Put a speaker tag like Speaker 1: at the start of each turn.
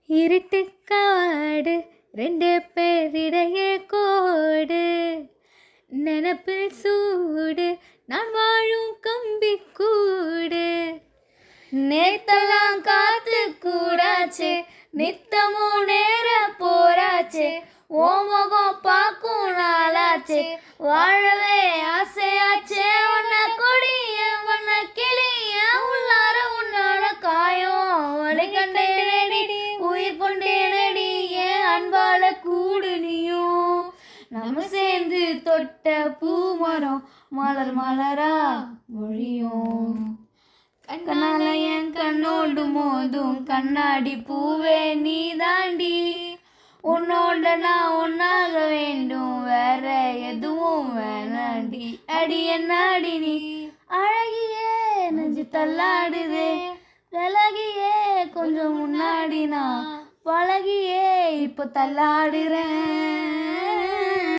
Speaker 1: இருட்டு காடு ரெண்டு பேரிடையே கோடு நினப்பில் சூடு நான் வாழும் கம்பி கூடு நேத்தெல்லாம் காத்து கூடாச்சு நித்தமும் நேர போராச்சு ஓ முகம் பார்க்கும் நாளாச்சு வாழவே ஆசையாச்சே உன்ன கொடிய உன்ன கிளிய உள்ளார உன்னோட காயம் வழி கண்டேனடி உயிர் கொண்டேனடி என் அன்பால கூடு நீயும் நம்ம சேர்ந்து தொட்ட பூமரம் மலர் மலரா மொழியும் கண்ணால என் கண்ணோடு மோதும் கண்ணாடி பூவே நீ தாண்டி உன்னோட நான் ஒன்னாக வேண்டும் வேற எதுவும் வேணாண்டி அடி என்னாடி நீ அழகியே நெஞ்சு தள்ளாடுதே விலகியே கொஞ்சம் முன்னாடி நான் பழகியே இப்போ தள்ளாடுறேன்.